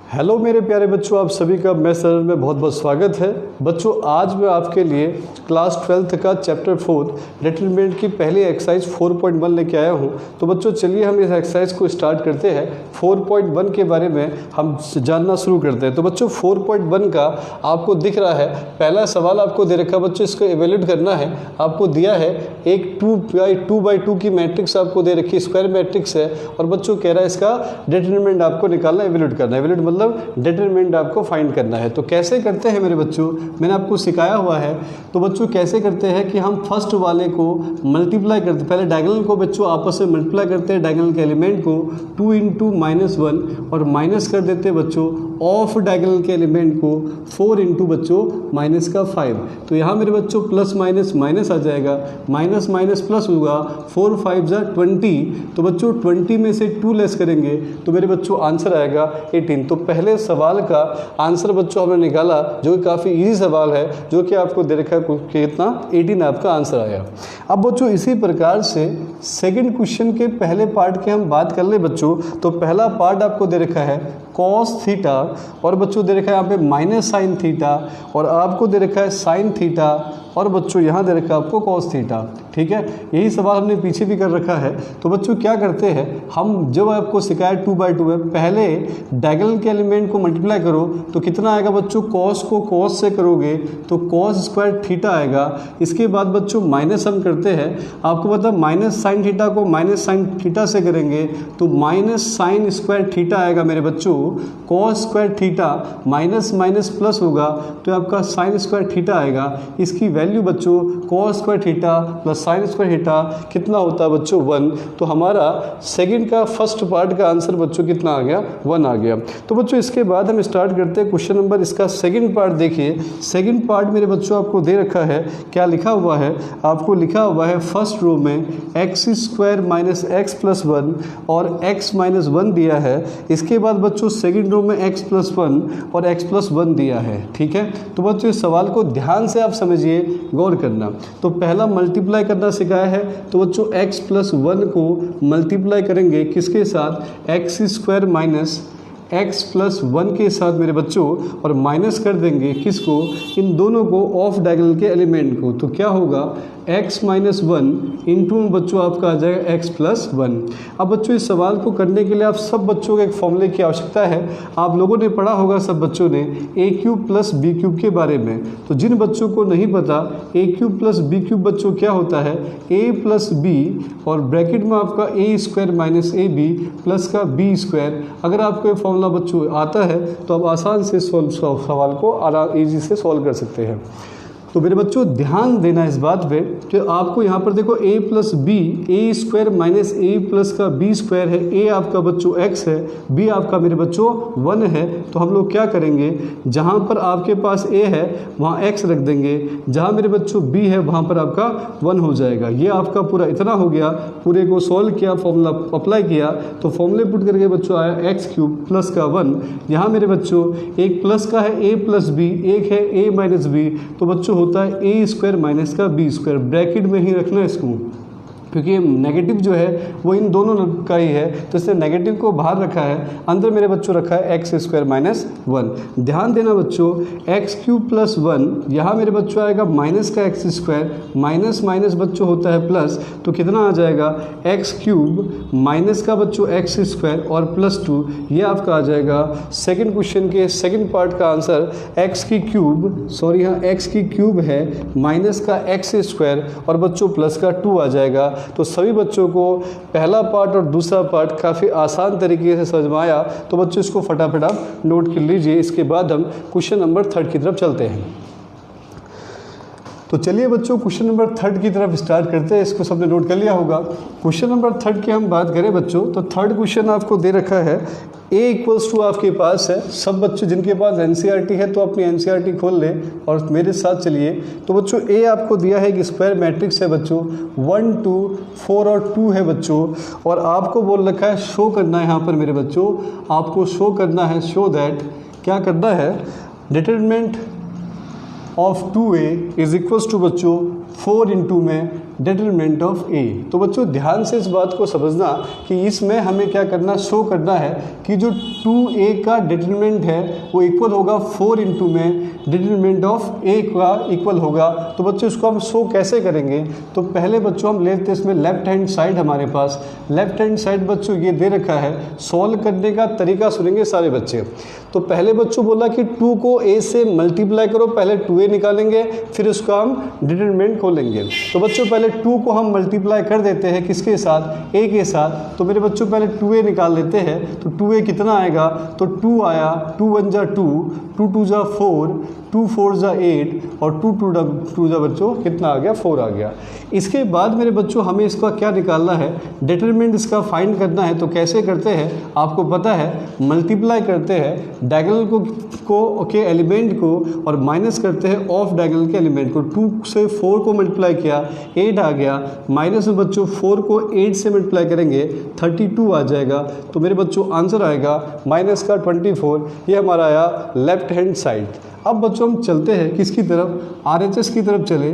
Hello मेरे प्यारे बच्चों, आप सभी का मैं सर में बहुत बहुत स्वागत है। बच्चों आज मैं आपके लिए क्लास 12th का चैप्टर 4 डिटरमिनेंट की पहली एक्सरसाइज 4.1 लेके आया हूँ। तो बच्चों चलिए हम इस एक्सरसाइज को स्टार्ट करते हैं। 4.1 के बारे में हम जानना शुरू करते हैं। तो बच्चों 4.1 का आपको दिख रहा है, पहला सवाल आपको दे रखा है बच्चों, इसको इवेल्यूट करना है। आपको दिया है एक 2x2 की मैट्रिक्स आपको दे रखी है, स्क्वायर मैट्रिक्स है, और बच्चों कह रहा है इसका डिटरमिनेंट आपको निकालना, इवेल्यूट करना है। इवेल्यूट मतलब डिटरमिनेंट आपको फाइंड करना है। तो कैसे करते हैं मेरे बच्चों, मैंने आपको सिखाया हुआ है। तो बच्चों कैसे करते हैं कि हम फर्स्ट वाले को मल्टीप्लाई करते, पहले डायगोनल को बच्चों आपस में मल्टीप्लाई करते हैं, डायगोनल के एलिमेंट को 2 × -1 और माइनस कर देते हैं बच्चों ऑफ डायगोनल के एलिमेंट को 4 × बच्चों -5। तो यहाँ मेरे बच्चों प्लस माइनस माइनस आ जाएगा, माइनस माइनस प्लस होगा, 4 × 5 = 20। तो बच्चों 20 में से 2 लेस करेंगे तो मेरे बच्चों आंसर आएगा 18। तो पहले सवाल का आंसर बच्चों हमने निकाला, जो कि काफ़ी इजी सवाल है, जो कि आपको दे रखा है कितना 18 आपका आंसर आया। अब बच्चों इसी प्रकार से सेकंड क्वेश्चन के पहले पार्ट की हम बात कर ले बच्चों। तो पहला पार्ट आपको दे रखा है cos थीटा, और बच्चों दे रखा है यहाँ पे माइनस साइन थीटा, और आपको दे रखा है साइन थीटा, और बच्चों यहाँ दे रखा है आपको cos थीटा। ठीक है, यही सवाल हमने पीछे भी कर रखा है। तो बच्चों क्या करते हैं हम, जब आपको सिखाया 2/2 है, पहले डायगोनल के एलिमेंट को मल्टीप्लाई करो तो कितना आएगा बच्चों, cos को cos से करोगे तो cos² थीटा आएगा। इसके बाद बच्चों माइनस हम करते हैं, आपको पता है माइनस साइन थीटा को माइनस साइन थीटा से करेंगे तो माइनस साइन² थीटा आएगा मेरे बच्चों। cos² theta minus minus plus होगा तो आपका साइन² थीटा आएगा। इसकी वैल्यू बच्चों cos² थीटा प्लस साइन² थीटा कितना होता है बच्चों 1। तो हमारा सेकंड का फर्स्ट पार्ट का आंसर बच्चों कितना आ गया, 1 आ गया। तो बच्चों इसके बाद हम स्टार्ट करते हैं क्वेश्चन नंबर, इसका सेकंड पार्ट देखिए। सेकंड पार्ट मेरे बच्चों आपको दे रखा है, क्या लिखा हुआ है, आपको लिखा हुआ है फर्स्ट रो में x² - x + 1 और x - 1 दिया है। इसके बाद बच्चों सेकंड रो में x + 1 और x + 1 दिया है। ठीक है, तो बच्चों इस सवाल को ध्यान से आप समझिए, गौर करना। तो पहला मल्टीप्लाई करना सिखाया है, तो बच्चों x + 1 को मल्टीप्लाई करेंगे किसके साथ, x² - x + 1 के साथ मेरे बच्चों, और माइनस कर देंगे किसको, इन दोनों को ऑफ डायगोनल के एलिमेंट को। तो क्या होगा x - 1 इंटू बच्चों आपका आ जाएगा x + 1। अब बच्चों इस सवाल को करने के लिए आप सब बच्चों को एक फॉर्मूले की आवश्यकता है। आप लोगों ने पढ़ा होगा सब बच्चों ने a³ + b³ के बारे में। तो जिन बच्चों को नहीं पता a³ + b³ बच्चों क्या होता है, a + b और ब्रैकेट में आपका a² - ab प्लस का b²। अगर आपको ये फॉर्मूला बच्चों आता है तो आप आसान से सवाल को ईजी से सॉल्व कर सकते हैं। तो मेरे बच्चों ध्यान देना इस बात पे कि आपको यहाँ पर देखो a + b, a² - a plus का b² है। a आपका बच्चों x है, b आपका मेरे बच्चों 1 है। तो हम लोग क्या करेंगे, जहाँ पर आपके पास a है वहाँ x रख देंगे, जहाँ मेरे बच्चों b है वहाँ पर आपका 1 हो जाएगा। ये आपका पूरा इतना हो गया, पूरे को सॉल्व किया, फॉर्मूला अप्लाई किया, तो फॉर्मूले पुट करके बच्चों आया x³ प्लस का 1। यहाँ मेरे बच्चों एक प्लस का है a + b, एक है a - b, तो बच्चों होता है a² - का b²। ब्रैकेट में ही रखना इसको, क्योंकि नेगेटिव जो है वो इन दोनों का ही है, तो इसने नेगेटिव को बाहर रखा है, अंदर मेरे बच्चों रखा है x² - 1। ध्यान देना बच्चों, x³ + 1 यहाँ मेरे बच्चों आएगा माइनस का x², माइनस माइनस बच्चों होता है प्लस, तो कितना आ जाएगा x³ माइनस का बच्चों x² और +2। ये आपका आ जाएगा सेकंड क्वेश्चन के सेकंड पार्ट का आंसर। यहाँ x³ है माइनस का x² और बच्चों प्लस का 2 आ जाएगा। तो सभी बच्चों को पहला पार्ट और दूसरा पार्ट काफ़ी आसान तरीके से समझ में आया। तो बच्चों इसको फटाफट आप नोट कर लीजिए। इसके बाद हम क्वेश्चन नंबर 3 की तरफ चलते हैं। तो चलिए बच्चों क्वेश्चन नंबर 3 की तरफ स्टार्ट करते हैं। इसको सबने नोट कर लिया होगा। क्वेश्चन नंबर 3 की हम बात करें बच्चों, तो थर्ड क्वेश्चन आपको दे रखा है a = आपके पास है। सब बच्चों जिनके पास NCERT है तो अपनी NCERT खोल लें और मेरे साथ चलिए। तो बच्चों a आपको दिया है कि स्क्वायर मैट्रिक्स है बच्चों, 1 2 4 और 2 है बच्चों, और आपको बोल रखा है शो करना है, यहाँ पर मेरे बच्चों आपको शो करना है, शो दैट क्या करना है, determinant of 2a is equals to बच्चों 4 × में डिटरमिनेंट ऑफ ए। तो बच्चों ध्यान से इस बात को समझना कि इसमें हमें क्या करना, शो करना है कि जो 2a का डिटरमिनेंट है वो इक्वल होगा 4 इंटू में डिटरमिनेंट ऑफ a का इक्वल होगा। तो बच्चों इसको हम शो कैसे करेंगे, तो पहले बच्चों हम लेते हैं इसमें लेफ्ट हैंड साइड हमारे पास। लेफ्ट हैंड साइड बच्चों ये दे रखा है, सॉल्व करने का तरीका सुनेंगे सारे बच्चे। तो पहले बच्चों बोला कि 2 को a से मल्टीप्लाई करो, पहले 2a निकालेंगे फिर उसका हम डिटरमिनेंट खोलेंगे। तो बच्चों पहले 2 को हम मल्टीप्लाई कर देते हैं किसके साथ, a के साथ। तो मेरे बच्चों पहले 2a निकाल लेते हैं। तो 2a कितना आएगा, तो 2 आया, 2 1 जा 2, 2 2 जा 4, 2 4 जा 8 और 2 2 जा बच्चों कितना आ गया, 4 आ गया। इसके बाद मेरे बच्चों हमें इसका क्या निकालना है, डिटरमिनेंट इसका फाइंड करना है। तो कैसे करते हैं आपको पता है, मल्टीप्लाई करते हैं डायगोनल को के एलिमेंट को और माइनस करते हैं ऑफ डायगोनल के एलिमेंट को। 2 से 4 को मल्टीप्लाई किया 8 आ गया, माइनस में बच्चों 4 को 8 से मल्टीप्लाई करेंगे 32 आ जाएगा। तो मेरे बच्चों आंसर आएगा माइनस का 24। ये हमारा आया लेफ्ट हैंड साइड। अब बच्चों हम चलते हैं किसकी तरफ, RHS की तरफ चले।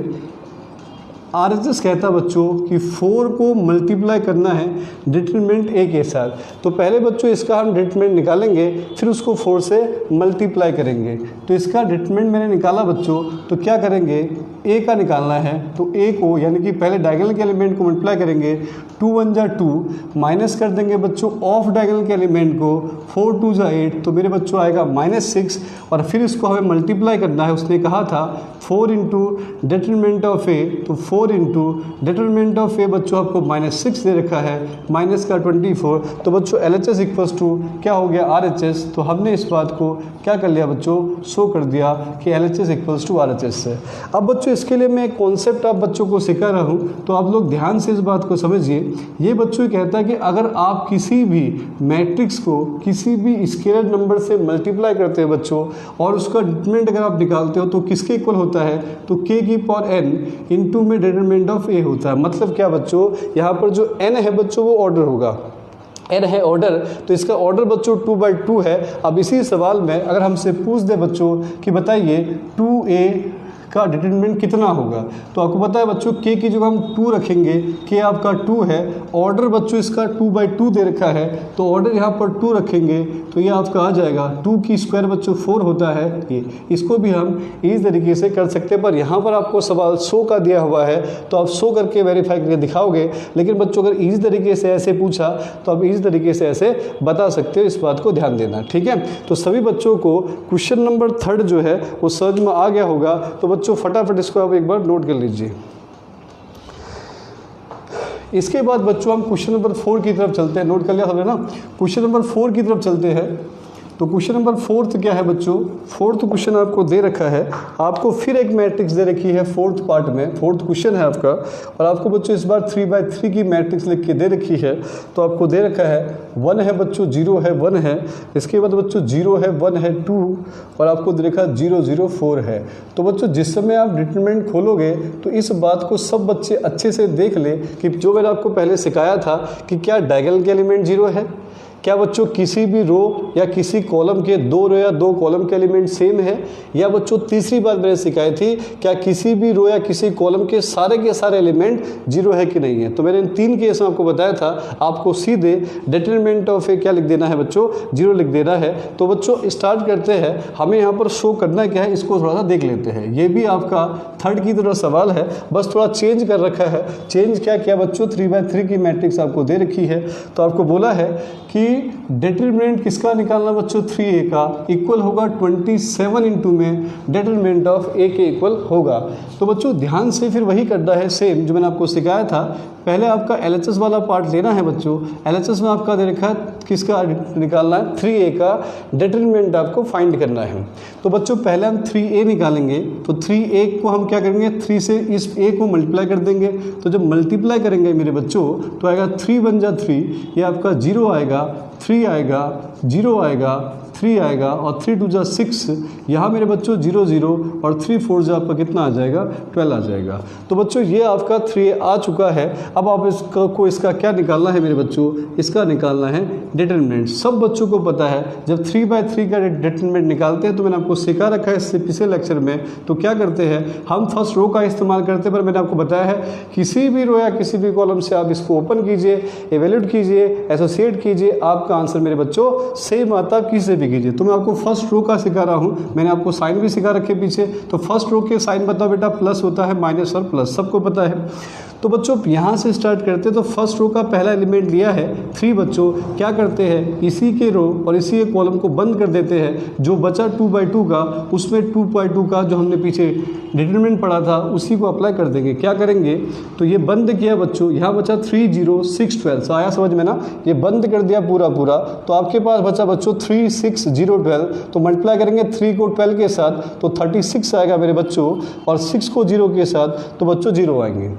RHS कहता है बच्चों कि 4 को मल्टीप्लाई करना है डिटरमिनेंट a के साथ। तो पहले बच्चों इसका हम डिटरमिनेंट निकालेंगे फिर उसको 4 से मल्टीप्लाई करेंगे। तो इसका डिटरमिनेंट मैंने निकाला बच्चों, तो क्या करेंगे, a का निकालना है। तो a को यानी कि पहले डायगोनल के एलिमेंट को मल्टीप्लाई करेंगे, 2 1 जा 2, माइनस कर देंगे बच्चों ऑफ डायगोनल के एलिमेंट को, 4 2 जा 8, तो मेरे बच्चों आएगा -6 और फिर इसको हमें मल्टीप्लाई करना है। उसने कहा था 4 इंटू डिटरमिनेंट ऑफ a, तो 4 इंटू डिटरमिनेंट ऑफ a बच्चों आपको -6 दे रखा है, माइनस का 24। तो बच्चों LHS इक्वल्स टू क्या हो गया, RHS। तो हमने इस बात को क्या कर लिया बच्चों, शो कर दिया कि LHS इक्वल्स टू RHS है। अब बच्चों इसके लिए मैं एक कॉन्सेप्ट आप बच्चों को सिखा रहा हूँ, तो आप लोग ध्यान से इस बात को समझिए। ये बच्चों कहता है कि अगर आप किसी भी मैट्रिक्स को किसी भी स्केलर नंबर से मल्टीप्लाई करते हैं बच्चों और उसका डिटरमिनेंट अगर आप निकालते हो तो किसके इक्वल होता है, तो k की पावर n इंटू में डिटरमिनेंट ऑफ a होता है। मतलब क्या बच्चों, यहाँ पर जो n है बच्चों वो ऑर्डर होगा, n है ऑर्डर, तो इसका ऑर्डर बच्चों 2/2 है। अब इसी सवाल में अगर हमसे पूछ दे बच्चों कि बताइए 2a का डिटरमिनेंट कितना होगा, तो आपको पता है बच्चों k की जगह हम 2 रखेंगे, k आपका 2 है, ऑर्डर बच्चों इसका 2/2 दे रखा है, तो ऑर्डर यहाँ पर 2 रखेंगे तो ये आपका आ जाएगा 2 की स्क्वायर बच्चों 4 होता है ये। इसको भी हम इस तरीके से कर सकते हैं, पर यहाँ पर आपको सवाल 100 का दिया हुआ है तो आप 100 करके वेरीफाई करके दिखाओगे। लेकिन बच्चों अगर इस तरीके से ऐसे पूछा तो आप इस तरीके से ऐसे बता सकते हो, इस बात को ध्यान देना, ठीक है। तो सभी बच्चों को क्वेश्चन नंबर 3 जो है वो समझ में आ गया होगा। तो बच्चों फटाफट इसको आप एक बार नोट कर लीजिए। इसके बाद बच्चों हम क्वेश्चन नंबर 4 की तरफ चलते हैं। नोट कर लिया हमने ना, क्वेश्चन नंबर 4 की तरफ चलते हैं। तो क्वेश्चन नंबर 4 क्या है बच्चों, 4th क्वेश्चन आपको दे रखा है, आपको फिर एक मैट्रिक्स दे रखी है 4th पार्ट में, 4th क्वेश्चन है आपका, और आपको बच्चों इस बार 3/3 की मैट्रिक्स लिख के दे रखी है। तो आपको दे रखा है 1 है बच्चों, 0 है, 1 है, इसके बाद बच्चों 0 है, 1 है, 2 और आपको दे रखा 0 0 4 है। तो बच्चों जिस समय आप डिटरमिनेंट खोलोगे तो इस बात को सब बच्चे अच्छे से देख ले कि जो मैंने आपको पहले सिखाया था कि क्या डायगोनल के एलिमेंट 0 है, क्या बच्चों किसी भी रो या किसी कॉलम के 2 रो या 2 कॉलम के एलिमेंट सेम है, या बच्चों तीसरी बात मैंने सिखाई थी क्या किसी भी रो या किसी कॉलम के सारे एलिमेंट 0 है कि नहीं है। तो मैंने इन 3 केस में आपको बताया था, आपको सीधे डिटरमिनेंट ऑफ ए क्या लिख देना है बच्चों, 0 लिख देना है। तो बच्चों स्टार्ट करते हैं, हमें यहाँ पर शो करना क्या है इसको थोड़ा सा देख लेते हैं। ये भी आपका 3rd की तरह सवाल है, बस थोड़ा चेंज कर रखा है। चेंज क्या किया बच्चों, 3/3 की मैट्रिक्स आपको दे रखी है। तो आपको बोला है कि डिटरमिनेंट किसका निकालना बच्चों, 3a का इक्वल होगा 27 इंटू में डिटरमिनेंट ऑफ a के इक्वल होगा। तो बच्चों ध्यान से फिर वही करना है सेम जो मैंने आपको सिखाया था। पहले आपका LHS वाला पार्ट लेना है बच्चों। LHS में आपका दे रखा है किसका निकालना है, 3a का डिटरमिनेंट आपको फाइंड करना है। तो बच्चों पहले हम 3a निकालेंगे, तो 3a को हम क्या करेंगे, 3 से इस a को मल्टीप्लाई कर देंगे। तो जब मल्टीप्लाई करेंगे मेरे बच्चों तो आएगा 3 1 जा 3, ये आपका 0 आएगा, 3 आएगा, 0 आएगा, 3 आएगा और 3 2 जा 6, यहाँ मेरे बच्चों 0 0 और 3 4 जा आपका कितना आ जाएगा, 12 आ जाएगा। तो बच्चों ये आपका 3 आ चुका है। अब आप इसका क्या निकालना है मेरे बच्चों, इसका निकालना है डिटरमिनेंट। सब बच्चों को पता है जब 3/3 का डिटरमिनेंट निकालते हैं तो मैंने आपको सिखा रखा है इससे पिछले लेक्चर में। तो क्या करते हैं हम, फर्स्ट रो का इस्तेमाल करते हैं, पर मैंने आपको बताया है किसी भी रो या किसी भी कॉलम से आप इसको ओपन कीजिए, एवेल्यूट कीजिए, एसोसिएट कीजिए, आपका आंसर मेरे बच्चों सेम आता है किसी भी कीजिए। तो मैं आपको फर्स्ट रो का सिखा रहा हूँ, मैंने आपको साइन भी सिखा रखे पीछे। तो फर्स्ट रो के साइन बताओ बेटा, प्लस होता है, माइनस और प्लस सबको पता है। तो बच्चों यहाँ से स्टार्ट करते हैं। तो फर्स्ट रो का पहला एलिमेंट लिया है 3 बच्चों, क्या करते हैं इसी के रो और इसी के कॉलम को बंद कर देते हैं। जो बचा 2/2 का, उसमें 2/2 का जो हमने पीछे डिटरमिनेंट पढ़ा था उसी को अप्लाई कर देंगे। क्या करेंगे, तो ये बंद किया बच्चों, यहाँ बचा 3 0 6 12। आया समझ में ना, ये बंद कर दिया पूरा। तो आपके पास बचा बच्चों 3 6 0 12। तो मल्टीप्लाई करेंगे 3 को 12 के साथ तो 36 आएगा मेरे बच्चों, और 6 को 0 के साथ तो बच्चों 0 आएंगे।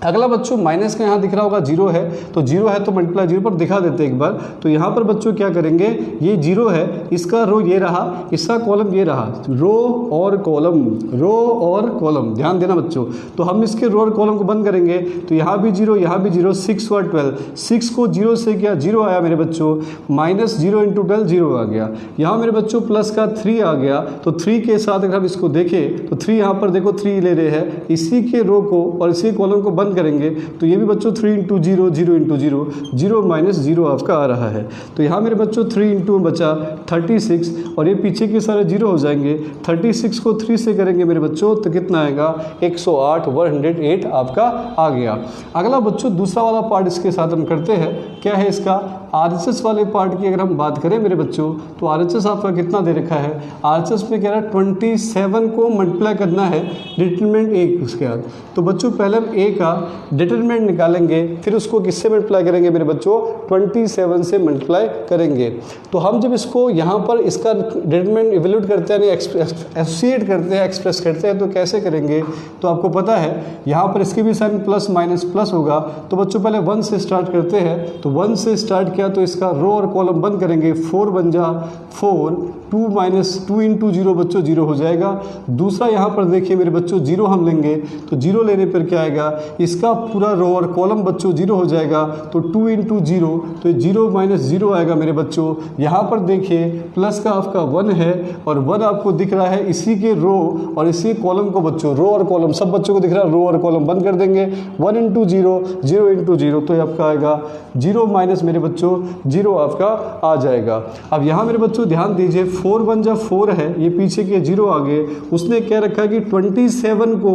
अगला बच्चों माइनस का यहाँ दिख रहा होगा 0 है, तो 0 है तो मल्टीप्लाई 0 पर दिखा देते हैं एक बार। तो यहाँ पर बच्चों क्या करेंगे, ये 0 है, इसका रो ये रहा, इसका कॉलम ये रहा, रो और कॉलम, ध्यान देना बच्चों। तो हम इसके रो और कॉलम को बंद करेंगे। तो यहाँ भी 0, यहाँ भी 0, 6 और 12, 6 को 0 से किया 0 आया मेरे बच्चों, माइनस 0 × 12 0 आ गया। यहाँ मेरे बच्चों प्लस का 3 आ गया। तो 3 के साथ अगर हम इसको देखें तो 3 यहाँ पर देखो 3 ले रहे हैं, इसी के रो को और इसी कॉलम को बंद करेंगे। तो ये भी बच्चों 3 × 0 0 × 0, 0 - 0 आपका आ रहा है। तो यहाँ मेरे बच्चों 3 × बचा 36, और ये पीछे के सारे 0 हो जाएंगे। 36 को 3 से करेंगे मेरे बच्चों तो कितना आएगा, 108 108 आपका आ गया। अगला बच्चों दूसरा वाला पार्ट इसके साथ हम करते हैं। क्या है इसका, RHS वाले पार्ट की अगर हम बात करें मेरे बच्चों, तो RHS आपका कितना दे रखा है, RHS में कह रहा है 27 को मल्टीप्लाई करना है डिटरमिनेंट 1 उसके बाद। तो बच्चों पहले हम A का डिटरमिनेंट निकालेंगे, फिर उसको किससे मल्टीप्लाई करेंगे मेरे बच्चों, 27 से मल्टीप्लाई करेंगे। तो हम जब इसको यहाँ पर इसका डिटरमिनेंट इवैल्यूएट करते हैं, एसोसिएट करते हैं, एक्सप्रेस करते हैं, तो कैसे करेंगे, तो आपको पता है यहाँ पर इसके भी साइन प्लस माइनस प्लस होगा। तो बच्चों पहले 1 से स्टार्ट करते हैं। तो 1 से स्टार्ट किया तो इसका रो और कॉलम बंद करेंगे, 4 बन जा 4, 2 - 2 × 0 बच्चों 0 हो जाएगा। दूसरा यहाँ पर देखिए मेरे बच्चों 0 हम लेंगे, तो 0 लेने पर क्या आएगा, इसका पूरा रो और कॉलम बच्चों 0 हो जाएगा। तो 2 × 0, तो 0 - 0 आएगा मेरे बच्चों। यहाँ पर देखिए प्लस का आपका 1 है, और 1 आपको दिख रहा है इसी के रो और इसी कॉलम को बच्चों, रो और कॉलम सब बच्चों को दिख रहा है, रो और कॉलम बंद कर देंगे। 1 × 0, 0 × 0, तो ये आपका आएगा 0 - मेरे बच्चों 0 आपका आ जाएगा। अब यहाँ मेरे बच्चों ध्यान दीजिए, 4 बन जा 4 है, ये पीछे के 0 आगे, उसने क्या रखा है कि 27 को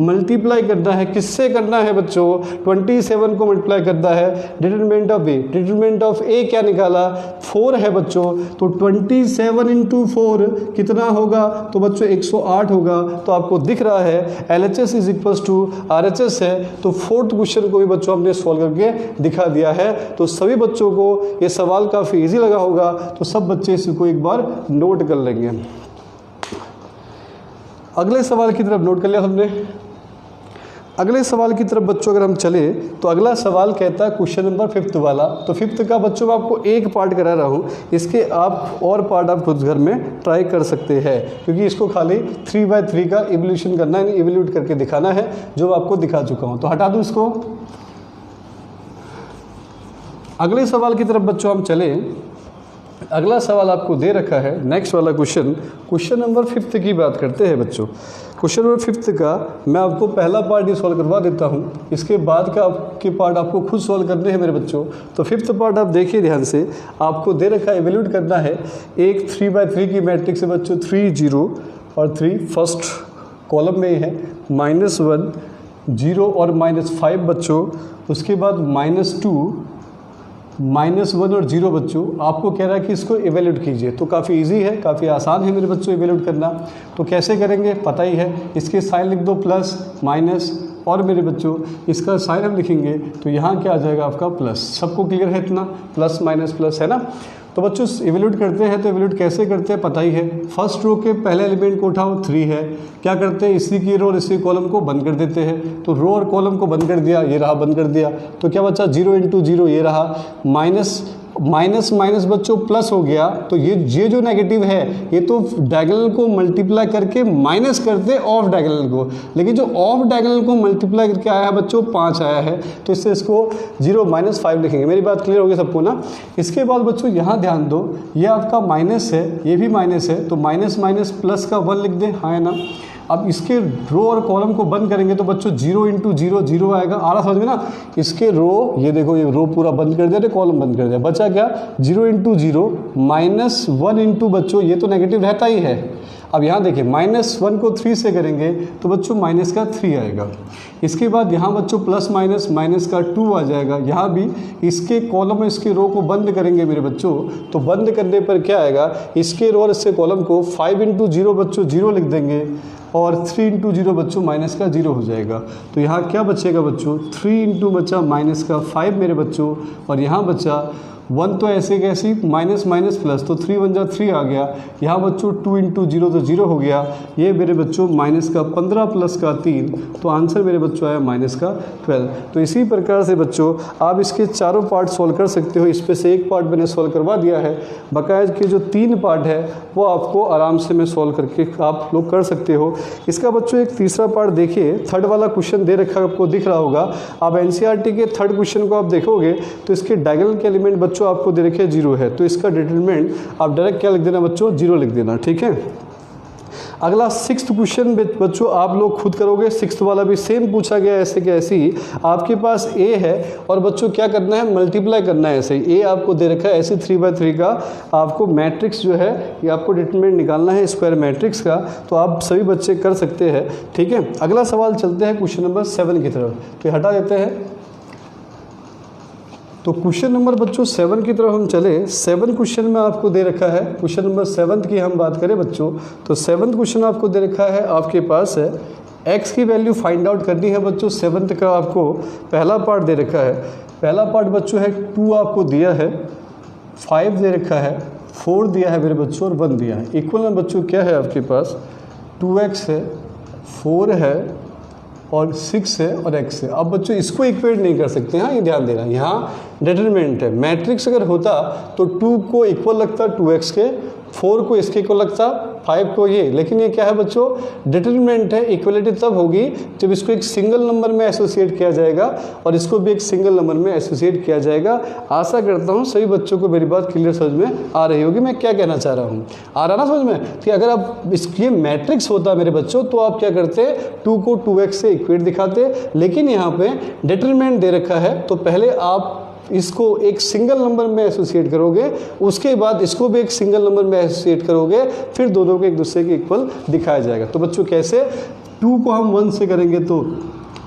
मल्टीप्लाई करना है, किससे करना है बच्चों, 27 को मल्टीप्लाई करना है determinant of A. Determinant of A क्या निकाला, 4 है बच्चों। तो 27 × 4 कितना होगा, तो बच्चों 108 होगा। तो आपको दिख रहा है LHS = RHS है। तो 4th क्वेश्चन को भी बच्चों हमने सॉल्व करके दिखा दिया है। तो सभी बच्चों को ये सवाल काफ़ी इजी लगा होगा, तो सब बच्चे इसको एक बार नोट कर लेंगे। अगले सवाल की तरफ नोट कर लिया हमने। अगले सवाल की तरफ बच्चों अगर हम चले तो अगला सवाल कहता है क्वेश्चन नंबर 5th वाला। तो 5th का बच्चों मैं आपको एक पार्ट करा रहा हूँ, इसके आप और पार्ट आप खुद घर में ट्राई कर सकते हैं, क्योंकि इसको खाली 3/3 का इवोल्यूशन करना है, इवोल्यूट करके दिखाना है, जो आपको दिखा चुका हूँ। तो हटा दूँ इसको। अगले सवाल की तरफ बच्चों हम चले। अगला सवाल आपको दे रखा है, नेक्स्ट वाला क्वेश्चन नंबर 5th की बात करते हैं बच्चों। क्वेश्चन नंबर 5th का मैं आपको पहला पार्ट ही सॉल्व करवा देता हूँ, इसके बाद का आपके पार्ट आपको खुद सॉल्व करने हैं मेरे बच्चों। तो 5th पार्ट आप देखिए ध्यान से, आपको दे रखा है इवैल्यूएट करना है एक 3/3 की मैट्रिक्स है बच्चों, 3 0 और 3 फर्स्ट कॉलम में है, -1 0 और -5 बच्चों, उसके बाद -2 -1 और 0 बच्चों। आपको कह रहा है कि इसको इवैल्यूएट कीजिए। तो काफ़ी इजी है, काफ़ी आसान है मेरे बच्चों इवैल्यूएट करना। तो कैसे करेंगे पता ही है, इसके साइन लिख दो प्लस माइनस, और मेरे बच्चों इसका साइन हम लिखेंगे तो यहाँ क्या आ जाएगा आपका प्लस। सबको क्लियर है इतना, प्लस माइनस प्लस है ना। तो बच्चों इवैल्यूएट करते हैं, तो इवैल्यूएट कैसे करते हैं पता ही है। फर्स्ट रो के पहले एलिमेंट को उठाओ, 3 है, क्या करते हैं इसी की रो और इसी कॉलम को बंद कर देते हैं। तो रो और कॉलम को बंद कर दिया, ये रहा बंद कर दिया, तो क्या बचा 0 × 0 ये रहा, माइनस माइनस माइनस बच्चों प्लस हो गया, तो ये जो नेगेटिव है ये तो डायगोनल को मल्टीप्लाई करके माइनस करते ऑफ डायगोनल को, लेकिन जो ऑफ डायगोनल को मल्टीप्लाई करके आया है बच्चों 5 आया है, तो इससे इसको 0 -5 लिखेंगे। मेरी बात क्लियर होगी सबको ना। इसके बाद बच्चों यहाँ ध्यान दो, ये आपका माइनस है, ये भी माइनस है, तो माइनस माइनस प्लस का 1 लिख दें, हाँ है ना। अब इसके रो और कॉलम को बंद करेंगे तो बच्चों 0 × 0 0 आएगा, आ रहा समझ में ना। इसके रो, ये देखो ये रो पूरा बंद कर दिया, कॉलम बंद कर दिया, बचा क्या 0 × 0 -1 × बच्चों ये तो नेगेटिव रहता ही है। अब यहाँ देखिए -1 को 3 से करेंगे तो बच्चों माइनस का 3 आएगा। इसके बाद यहाँ बच्चों प्लस माइनस माइनस का 2 आ जाएगा। यहाँ भी इसके कॉलम और इसके रो को बंद करेंगे मेरे बच्चों, तो बंद करने पर क्या आएगा, इसके रो और इसके कॉलम को 5 × 0 बच्चों 0 लिख देंगे, और 3 × 0 बच्चों माइनस का 0 हो जाएगा। तो यहाँ क्या बचेगा बच्चों 3 × बचा माइनस का 5 मेरे बच्चों, और यहाँ बचा 1 तो ऐसे कैसी माइनस माइनस प्लस, तो 3 × 1 = 3 आ गया। यहाँ बच्चों 2 × 0 तो 0 हो गया। ये मेरे बच्चों माइनस का 15 प्लस का 3, तो आंसर मेरे बच्चों आया माइनस का 12। तो इसी प्रकार से बच्चों आप इसके चारों पार्ट सॉल्व कर सकते हो। इसमें से एक पार्ट मैंने सॉल्व करवा दिया है, बकाया के जो 3 पार्ट है वो आपको आराम से मैं सॉल्व करके आप लोग कर सकते हो। इसका बच्चों एक तीसरा पार्ट देखिए, थर्ड वाला क्वेश्चन दे रखा आपको दिख रहा होगा। आप एनसीईआरटी के थर्ड क्वेश्चन को आप देखोगे तो इसके डायगोनल के एलिमेंट बच्चों आपको दे रखे 0 है, तो इसका डिटरमिनेंट आप डायरेक्ट क्या लिख देना बच्चों 0 लिख देना, ठीक है। अगला 6th क्वेश्चन बच्चों आप लोग खुद करोगे। 6th वाला भी सेम पूछा गया ऐसे कि ऐसे ही, आपके पास a है और बच्चों क्या करना है मल्टीप्लाई करना है। ऐसे ही a आपको दे रखा है ऐसे 3/3 का, आपको मैट्रिक्स जो है ये आपको डिटरमिनेंट निकालना है स्क्वायर मैट्रिक्स का, तो आप सभी बच्चे कर सकते हैं, ठीक है। अगला सवाल चलते हैं क्वेश्चन नंबर 7 की तरफ, तो हटा देते हैं। तो क्वेश्चन नंबर बच्चों 7 की तरफ हम चले। 7 क्वेश्चन में आपको दे रखा है, क्वेश्चन नंबर 7 की हम बात करें बच्चों, तो 7th क्वेश्चन आपको दे रखा है, आपके पास है x की वैल्यू फाइंड आउट करनी है बच्चों। 7th का आपको पहला पार्ट दे रखा है। पहला पार्ट बच्चों है 2 आपको दिया है, 5 दे रखा है, 4 दिया है मेरे बच्चों और 1 दिया है। इक्वल में बच्चों क्या है आपके पास 2x है, 4 है और 6 है और x है। अब बच्चों इसको इक्वेट नहीं कर सकते, हाँ ये ध्यान देना, यहाँ डिटरमिनेंट है। मैट्रिक्स अगर होता तो 2 को इक्वल लगता 2x के, 4 को इसके इक्वल लगता, 5 को ये, लेकिन ये क्या है बच्चों डिटरमिनेंट है। इक्वलिटी तब होगी जब इसको एक सिंगल नंबर में एसोसिएट किया जाएगा और इसको भी एक सिंगल नंबर में एसोसिएट किया जाएगा। आशा करता हूँ सभी बच्चों को मेरी बात क्लियर समझ में आ रही होगी, मैं क्या कहना चाह रहा हूँ, आ रहा ना समझ में। कि अगर आप ये मैट्रिक्स होता मेरे बच्चों तो आप क्या करते 2 को 2x से इक्वेट दिखाते, लेकिन यहाँ पे डिटरमिनेंट दे रखा है तो पहले आप इसको एक सिंगल नंबर में एसोसिएट करोगे, उसके बाद इसको भी एक सिंगल नंबर में एसोसिएट करोगे, फिर दोनों को एक दूसरे के इक्वल दिखाया जाएगा। तो बच्चों कैसे 2 को हम 1 से करेंगे तो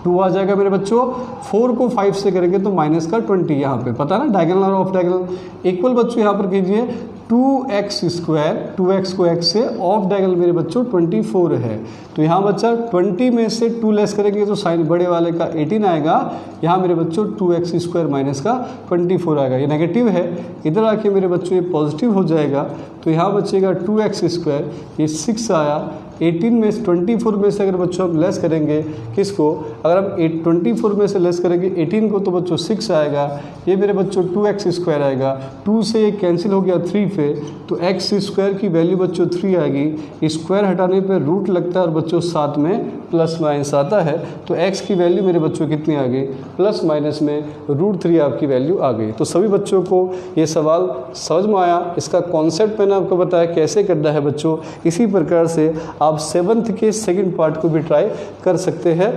2 आ जाएगा मेरे बच्चों, 4 को 5 से करेंगे तो माइनस का 20, यहाँ पे पता ना डायगोनल और ऑफ डायगोनल। इक्वल बच्चों यहाँ पर कीजिए 2x², 2x को x से, ऑफ डायगोनल मेरे बच्चों 24 है, तो यहाँ बच्चा 20 में से 2 लेस करेंगे तो साइन बड़े वाले का 18 आएगा। यहाँ मेरे बच्चों 2x² माइनस का 24 आएगा, ये नेगेटिव है, इधर आके मेरे बच्चों ये पॉजिटिव हो जाएगा, तो यहाँ बचेगा 2x², ये 6 आया। 18 में से 24 में से अगर बच्चों हम लेस करेंगे किसको, अगर हम 24 में से लेस करेंगे 18 को तो बच्चों 6 आएगा, ये मेरे बच्चों 2x² आएगा। 2 से ये कैंसिल हो गया 3 पे, तो x² की वैल्यू बच्चों 3 आएगी। स्क्वायर हटाने पर रूट लगता है और बच्चों साथ में प्लस माइनस आता है, तो x की वैल्यू मेरे बच्चों कितनी आ गई, प्लस माइनस में √3 आपकी वैल्यू आ गई। तो सभी बच्चों को ये सवाल समझ में आया, इसका कॉन्सेप्ट मैंने आपको बताया कैसे करना है बच्चों। इसी प्रकार से आप 7th के सेकंड पार्ट को भी ट्राई कर सकते हैं।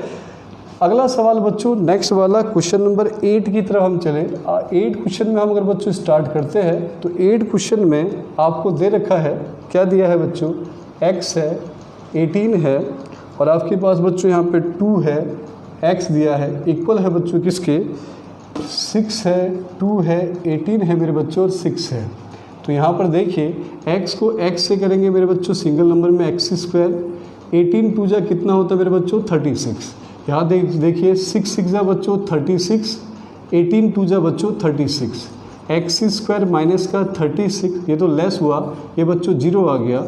अगला सवाल बच्चों नेक्स्ट वाला क्वेश्चन नंबर 8 की तरफ हम चले। 8 क्वेश्चन में हम अगर बच्चों स्टार्ट करते हैं तो 8 क्वेश्चन में आपको दे रखा है, क्या दिया है बच्चों, x है, 18 है और आपके पास बच्चों यहाँ पे 2 है, x दिया है, इक्वल है बच्चों किसके 6 है, 2 है, 18 है मेरे बच्चों और 6 है। तो यहाँ पर देखिए x को x से करेंगे मेरे बच्चों सिंगल नंबर में x², 18 2 जा कितना होता है मेरे बच्चों 36। यहाँ देखिए 6 6 जा बच्चों 36, 18 2 जा बच्चों 36, x² माइनस का 36, ये तो लेस हुआ, ये बच्चों 0 आ गया।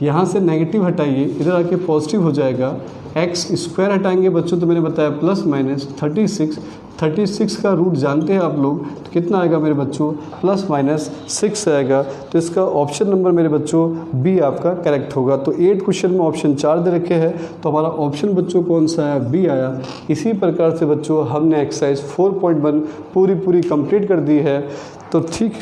यहाँ से नेगेटिव हटाइए, इधर आके पॉजिटिव हो जाएगा। x² हटाएंगे बच्चों तो मैंने बताया प्लस माइनस 36, 36 का रूट जानते हैं आप लोग, तो कितना आएगा मेरे बच्चों, ±6 आएगा। तो इसका ऑप्शन नंबर मेरे बच्चों बी आपका करेक्ट होगा। तो 8 क्वेश्चन में ऑप्शन 4 दे रखे हैं, तो हमारा ऑप्शन बच्चों कौन सा आया, बी आया। इसी प्रकार से बच्चों हमने एक्सरसाइज 4.1 पूरी कंप्लीट कर दी है। तो ठीक